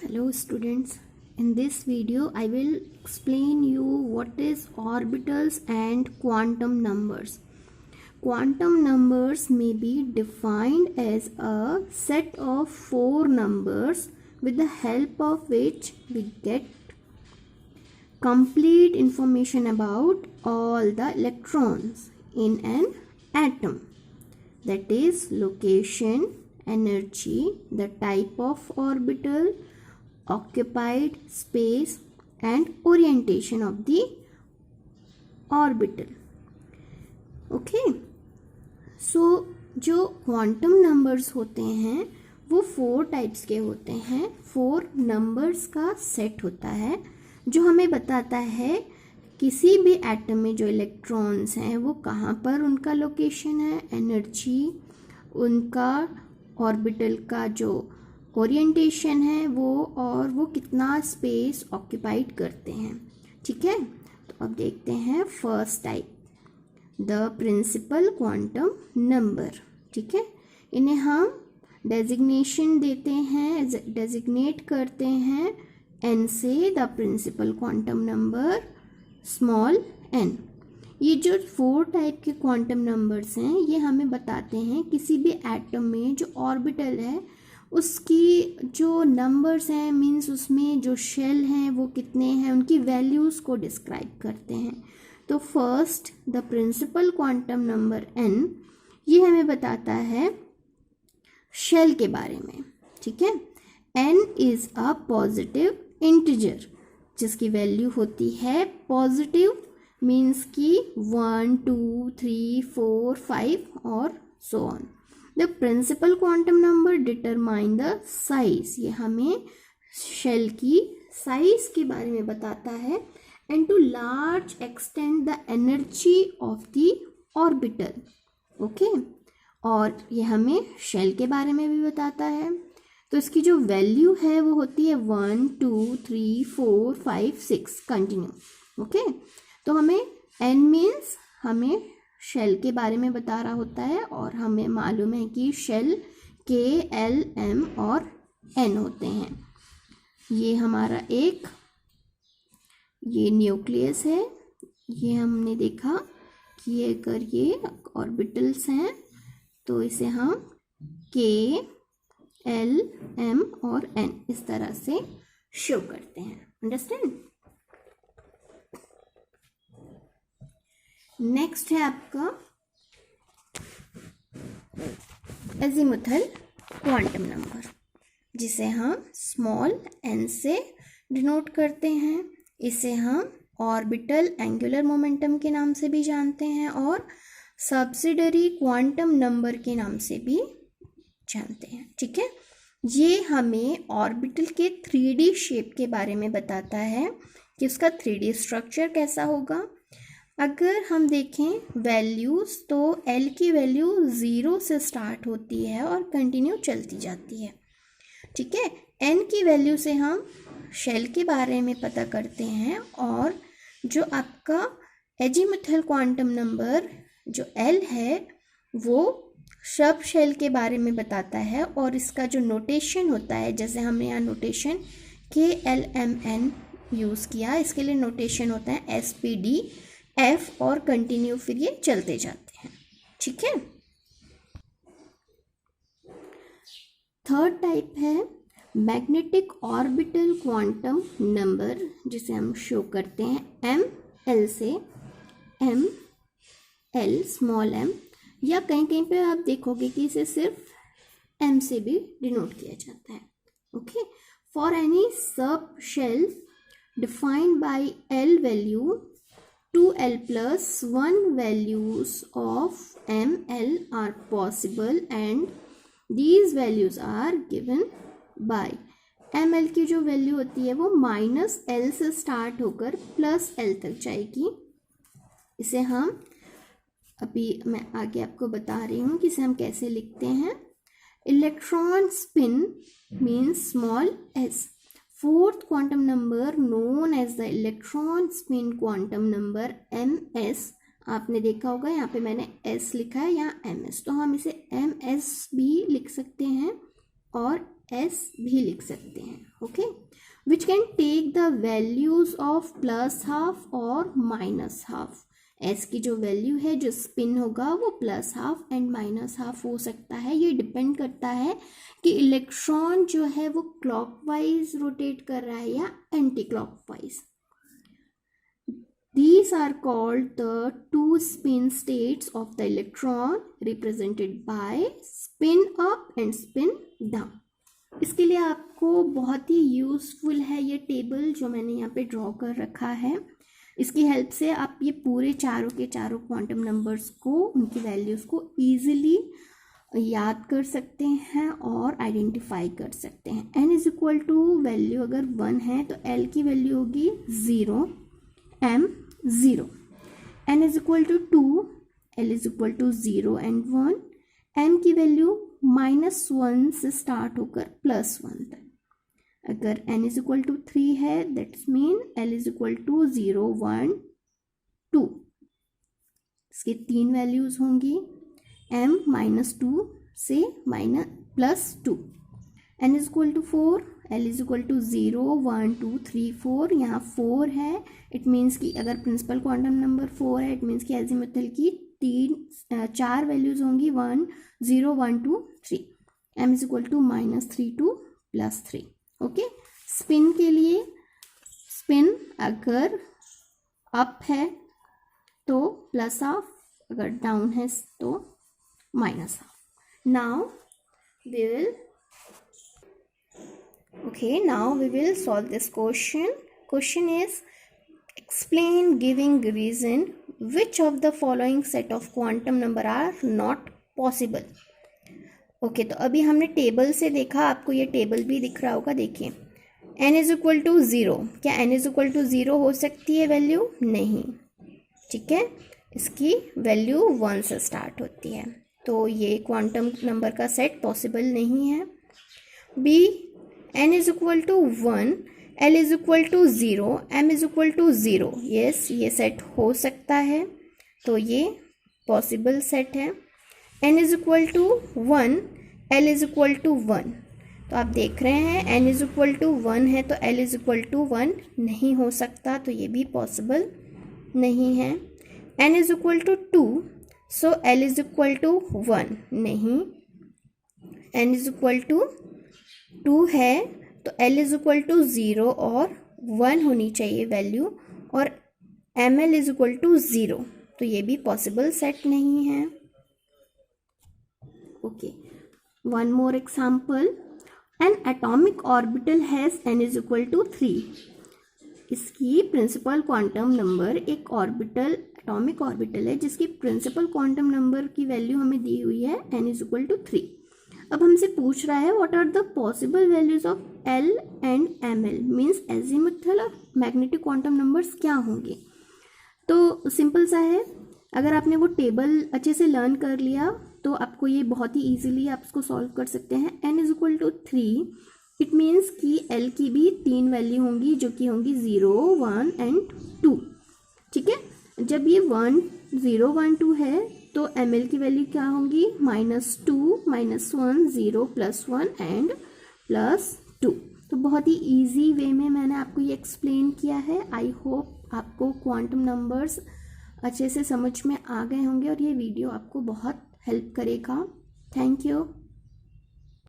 Hello students, in this video I will explain you what is orbitals and quantum numbers. Quantum numbers may be defined as a set of four numbers with the help of which we get complete information about all the electrons in an atom. That is location, energy, the type of orbital, occupied space and orientation of the orbital. Okay so जो quantum numbers होते हैं वो four types के होते हैं. Four numbers का set होता है जो हमें बताता है किसी भी एटम में जो इलेक्ट्रॉन्स हैं वो कहाँ पर उनका लोकेशन है, एनर्जी, उनका ऑर्बिटल का जो ओरिएंटेशन है वो, और वो कितना स्पेस ऑक्यूपाइड करते हैं. ठीक है, तो अब देखते हैं first type, the principal quantum number. ठीक है, इन्हें हम डेजिग्नेशन देते हैं, डेजिग्नेट करते हैं एन से, the principal quantum number small n. ये जो फोर टाइप के क्वांटम नंबर्स हैं ये हमें बताते हैं किसी भी एटम में जो ऑर्बिटल है उसकी जो नंबर्स हैं, मीन्स उसमें जो शेल हैं वो कितने हैं, उनकी वैल्यूज़ को डिस्क्राइब करते हैं. तो first the principal quantum number n, ये हमें बताता है शेल के बारे में. ठीक है, n is a positive integer जिसकी वैल्यू होती है पॉजिटिव, मीन्स की 1 2 3 4 5 और so on. The principal quantum number determine the size, ये हमें शेल की साइज के बारे में बताता है. And to large extent the energy of the orbital. Okay, और ये हमें शेल के बारे में भी बताता है. तो इसकी जो वैल्यू है वो होती है 1 2 3 4 5 6 कंटिन्यू. ओके, तो हमें एन मीन्स हमें शेल के बारे में बता रहा होता है और हमें मालूम है कि शेल के, एल, एम और एन होते हैं. ये हमारा एक ये न्यूक्लियस है. ये हमने देखा कि अगर ये ऑर्बिटल्स हैं तो इसे हम के, एल, एम और एन इस तरह से शो करते हैं. अंडरस्टैंड. नेक्स्ट है आपका एजीमुथल क्वांटम नंबर जिसे हम स्मॉल एन से डिनोट करते हैं. इसे हम ऑर्बिटल एंगुलर मोमेंटम के नाम से भी जानते हैं और सब्सिडरी क्वांटम नंबर के नाम से भी जानते हैं. ठीक है, ये हमें ऑर्बिटल के 3D शेप के बारे में बताता है कि उसका 3D स्ट्रक्चर कैसा होगा. अगर हम देखें वैल्यूज़ तो एल की वैल्यू 0 से स्टार्ट होती है और कंटिन्यू चलती जाती है. ठीक है, एन की वैल्यू से हम शेल के बारे में पता करते हैं और जो आपका एजीमुथल क्वांटम नंबर जो एल है वो सब शेल के बारे में बताता है. और इसका जो नोटेशन होता है, जैसे हमने यहाँ नोटेशन के एल एम एन यूज़ किया, इसके लिए नोटेशन होता है एस पी डी एफ और कंटिन्यू, फिर ये चलते जाते हैं. ठीक है, थर्ड टाइप है मैग्नेटिक ऑर्बिटल क्वांटम नंबर जिसे हम शो करते हैं एम एल से, एम एल स्मॉल एम, या कहीं कहीं पे आप देखोगे कि इसे सिर्फ एम से भी डिनोट किया जाता है. Okay, for any sub shell defined by l value 2l plus 1 values of ml are possible and these values are given by ml की जो वैल्यू होती है वो -l से स्टार्ट होकर +l तक जाएगी. इसे हम अभी मैं आगे आपको बता रही हूँ कि इसे हम कैसे लिखते हैं. Electron spin means small s. Fourth quantum number known as the electron spin quantum number ms, आपने देखा होगा यहाँ पे मैंने s लिखा है, यहाँ ms, तो हम इसे ms भी लिख सकते हैं और S भी लिख सकते हैं. Okay, which can take the values of plus half और माइनस हाफ. S की जो वैल्यू है जो स्पिन होगा वो plus half and minus half हो सकता है. ये डिपेंड करता है कि इलेक्ट्रॉन जो है वो क्लॉकवाइज रोटेट कर रहा है या anti clockwise. These are called the two spin states of the electron represented by spin up and spin down. इसके लिए आपको बहुत ही यूज़फुल है ये टेबल जो मैंने यहाँ पे ड्रॉ कर रखा है. इसकी हेल्प से आप ये पूरे चारों के चारों क्वांटम नंबर्स को, उनकी वैल्यूज़ को ईजिली याद कर सकते हैं और आइडेंटिफाई कर सकते हैं. n is equal to value अगर 1 है तो l की वैल्यू होगी 0, m 0. n is equal to 2, l is equal to 0 and 1. m की वैल्यू -1 से स्टार्ट होकर +1 तक. अगर n इज इक्वल टू 3 है that's mean l is equal to 0, 1, 2. इसकी 3 वैल्यूज होंगी m -2 से +2. n is equal to 4, l is equal to 0, 1, 2, 3, 4. यहाँ 4 है, इट मीन्स कि अगर प्रिंसिपल क्वांटम नंबर 4 है इट मीन्स कि एजीमुथल की 4 वैल्यूज होंगी 1, 0, 1, 2, 3. m is equal to -3 to +3. Okay, spin के लिए स्पिन अगर अप है तो प्लस हाफ, अगर डाउन है तो minus half. Now we will solve this question. Question is, explain giving reason which of the following set of quantum number are not possible. Okay, तो अभी हमने टेबल से देखा, आपको ये टेबल भी दिख रहा होगा. देखिए n इज इक्वल टू 0. क्या n इज इक्वल टू 0 हो सकती है वैल्यू? नहीं. ठीक है, इसकी वैल्यू 1 से स्टार्ट होती है, तो ये क्वांटम नंबर का सेट पॉसिबल नहीं है. b, n is equal to 1, l is equal to 0, m is equal to 0. Yes, ये सेट हो सकता है, तो ये पॉसिबल सेट है. n is equal to 1, l is equal to 1. तो आप देख रहे हैं n इज इक्वल टू 1 है तो l इज इक्वल टू 1 नहीं हो सकता, तो ये भी पॉसिबल नहीं है. n is equal to 2, so l is equal to 1 नहीं. n इज इक्वल टू 2 है तो l इज इक्वल टू 0 और 1 होनी चाहिए वैल्यू, और ml इज इक्वल टू 0, तो ये भी पॉसिबल सेट नहीं है. Okay, one more example. An atomic orbital has n is equal to 3. इसकी प्रिंसिपल क्वांटम नंबर, एक ऑर्बिटल एटॉमिक ऑर्बिटल है जिसकी प्रिंसिपल क्वांटम नंबर की वैल्यू हमें दी हुई है n इज इक्वल टू 3. अब हमसे पूछ रहा है what are the possible values of l and ml, means azimuthal और मैग्नेटिक क्वांटम नंबर्स क्या होंगे. तो सिंपल सा है, अगर आपने वो टेबल अच्छे से लर्न कर लिया तो आपको ये बहुत ही ईजिली आप इसको सॉल्व कर सकते हैं. n is equal to 3, it means कि l की भी 3 वैल्यू होंगी जो कि होंगी 0, 1 एंड 2. ठीक है, जब ये 1, 0, 1, 2 है तो ml की वैल्यू क्या होंगी? -2, -1, 0, +1 एंड +2. तो बहुत ही ईजी वे में मैंने आपको ये एक्सप्लेन किया है. आई होप आपको क्वांटम नंबर्स अच्छे से समझ में आ गए होंगे और ये वीडियो आपको बहुत हेल्प करेगा. Thank you.